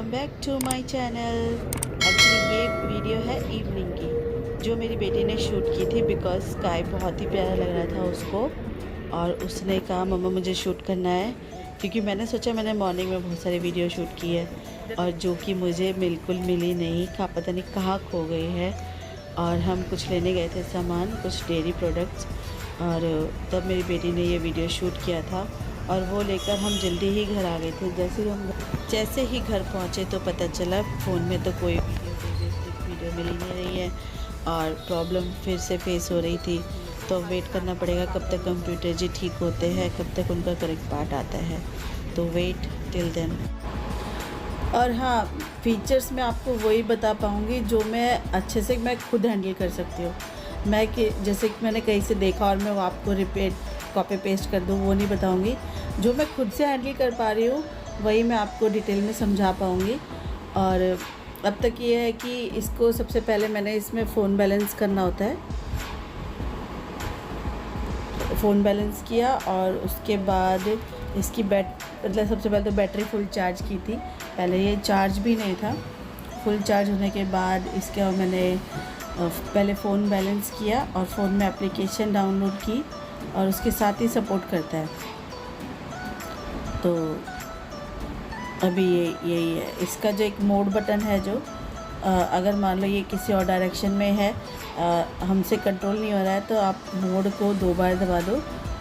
Welcome back to my channel. Actually ये video है evening की जो मेरी बेटी ने शूट की थी बिकॉज स्काई बहुत ही प्यारा लग रहा था उसको। और उसने कहा मम्मा मुझे शूट करना है, क्योंकि मैंने सोचा मैंने मॉर्निंग में बहुत सारी वीडियो शूट की है और जो कि मुझे बिल्कुल मिली नहीं, का पता नहीं कहाँ खो गई है। और हम कुछ लेने गए थे सामान, कुछ डेयरी प्रोडक्ट्स, और तब मेरी बेटी ने ये वीडियो शूट किया था और वो लेकर हम जल्दी ही घर आ गए थे। जैसे ही घर पहुँचे तो पता चला फ़ोन में तो कोई वीडियो मिल ही नहीं रही है और प्रॉब्लम फिर से फेस हो रही थी। तो वेट करना पड़ेगा कब तक कंप्यूटर जी ठीक होते हैं, कब तक उनका करेक्ट पार्ट आता है। तो वेट टिल देन। और हाँ, फीचर्स मैं आपको वही बता पाऊँगी जो मैं अच्छे से मैं खुद हैंडल कर सकती हूँ। मैं कि जैसे कि मैंने कहीं से देखा और मैं वो आपको रिपीट कॉपी पेस्ट कर दूँ वो नहीं बताऊँगी। जो मैं खुद से हैंडल कर पा रही हूँ वही मैं आपको डिटेल में समझा पाऊँगी। और अब तक ये है कि इसको सबसे पहले मैंने इसमें फ़ोन बैलेंस करना होता है, फ़ोन बैलेंस किया और उसके बाद इसकी मतलब सबसे पहले तो बैटरी फुल चार्ज की थी। पहले ये चार्ज भी नहीं था। फुल चार्ज होने के बाद इसका मैंने पहले फ़ोन बैलेंस किया और फ़ोन में एप्लीकेशन डाउनलोड की और उसके साथ ही सपोर्ट करता है। तो अभी यही है इसका जो एक मोड बटन है, जो अगर मान लो ये किसी और डायरेक्शन में है, हमसे कंट्रोल नहीं हो रहा है, तो आप मोड को 2 बार दबा दो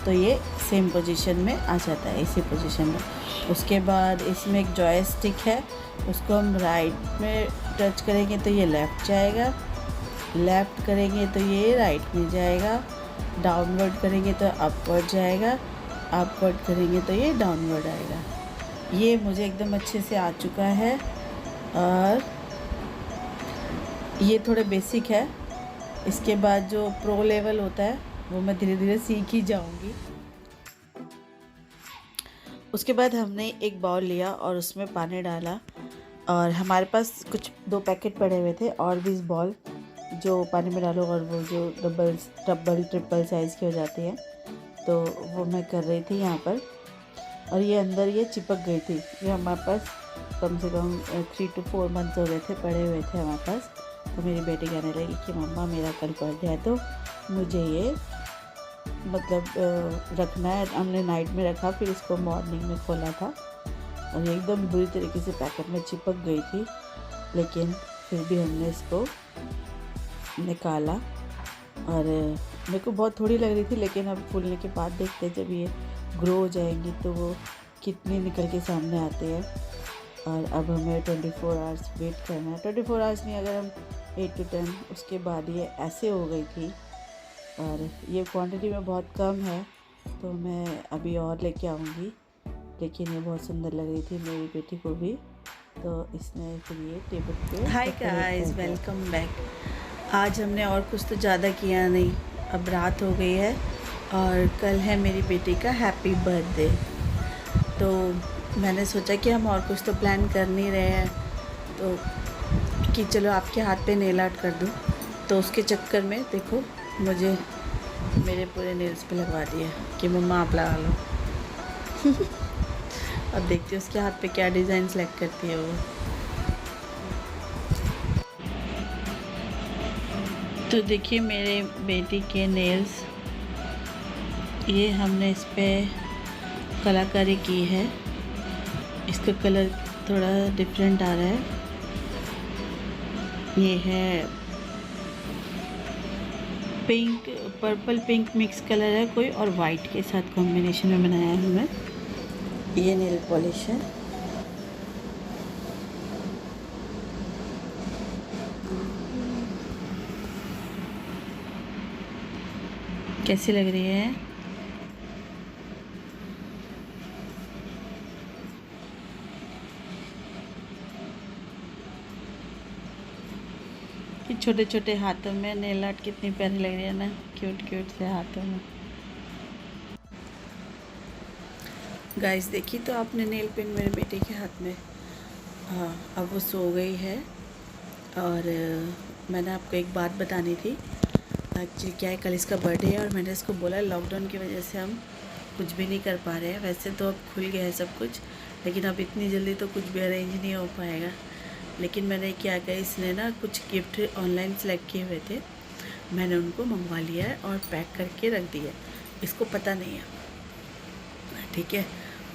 तो ये सेम पोजीशन में आ जाता है, इसी पोजीशन में। उसके बाद इसमें एक जॉयस्टिक है, उसको हम राइट में टच करेंगे तो ये लेफ़्ट जाएगा, लेफ़्ट करेंगे तो ये राइट में जाएगा, डाउनवर्ड करेंगे तो अपवर्ड जाएगा, अपवर्ड करेंगे तो ये डाउनवर्ड आएगा। ये मुझे एकदम अच्छे से आ चुका है और ये थोड़े बेसिक है। इसके बाद जो प्रो लेवल होता है वो मैं धीरे धीरे सीख ही जाऊंगी। उसके बाद हमने एक बाउल लिया और उसमें पानी डाला और हमारे पास कुछ 2 पैकेट पड़े हुए थे और भी इस बॉल जो पानी में डालो और वो जो डबल ट्रिपल साइज़ की हो जाती है, तो वो मैं कर रही थी यहाँ पर। और ये अंदर ये चिपक गई थी। ये हमारे पास कम से कम 3 to 4 मंथ्स हो गए थे, पड़े हुए थे हमारे पास। तो मेरी बेटी कहने लगी कि मम्मा मेरा कल बर्थडे है तो मुझे ये मतलब रखना है। हमने नाइट में रखा, फिर इसको मॉर्निंग में खोला था और एकदम बुरी तरीके से पैकेट में चिपक गई थी, लेकिन फिर भी हमने इसको निकाला। और मेरे को बहुत थोड़ी लग रही थी, लेकिन अब फूलने के बाद देखते जब ये ग्रो हो जाएंगी तो वो कितनी निकल के सामने आते हैं। और अब हमें 24 आवर्स वेट करना है। 24 आवर्स नहीं, अगर हम 8 to 10, उसके बाद ये ऐसे हो गई थी। और ये क्वांटिटी में बहुत कम है तो मैं अभी और लेके आऊँगी, लेकिन ये बहुत सुंदर लग रही थी मेरी बेटी को भी, तो इसने फिर ये टेबल पे। Hi guys, welcome back. आज हमने और कुछ तो ज़्यादा किया नहीं, अब रात हो गई है और कल है मेरी बेटी का हैप्पी बर्थडे। तो मैंने सोचा कि हम और कुछ तो प्लान कर नहीं रहे हैं, तो कि चलो आपके हाथ पे नेल आर्ट कर दूँ। तो उसके चक्कर में देखो मुझे मेरे पूरे नेल्स पे लगवा दिया कि मम्मा आप लगा लो। अब देखती हूँ उसके हाथ पे क्या डिज़ाइन सेलेक्ट करती है वो। तो देखिए मेरे बेटी के नेल्स, ये हमने इस पर कलाकारी की है। इसका कलर थोड़ा डिफरेंट आ रहा है। ये है pink, purple pink mix colour है कोई, और वाइट के साथ कॉम्बिनेशन में बनाया है हमने। ये नेल पॉलिश है। कैसी लग रही है? छोटे छोटे हाथों में नेल आर्ट कितनी प्यारी लग रही है ना, क्यूट क्यूट से हाथों में। गाइस देखिए तो आपने नेल पेंट मेरे बेटे के हाथ में। हाँ, अब वो सो गई है। और मैंने आपको एक बात बतानी थी। एक्चुअली क्या है, कल इसका बर्थडे है और मैंने इसको बोला लॉकडाउन की वजह से हम कुछ भी नहीं कर पा रहे हैं। वैसे तो अब खुल गया है सब कुछ, लेकिन अब इतनी जल्दी तो कुछ भी अरेंज नहीं हो पाएगा। लेकिन मैंने क्या किया, इसने ना कुछ गिफ्ट ऑनलाइन सेलेक्ट किए हुए थे, मैंने उनको मंगवा लिया है और पैक करके रख दिया है, इसको पता नहीं है, ठीक है।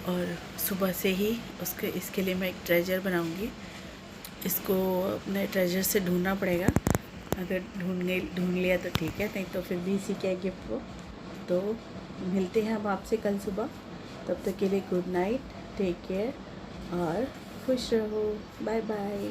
और सुबह से ही इसके लिए मैं एक ट्रेजर बनाऊंगी। इसको अपने ट्रेजर से ढूंढना पड़ेगा, अगर ढूंढ लिया तो ठीक है, नहीं तो फिर भी इसी के गिफ्ट को। तो मिलते हैं अब आपसे कल सुबह, तब तक के लिए गुड नाइट, टेक केयर और खुश रहो, बाय बाय।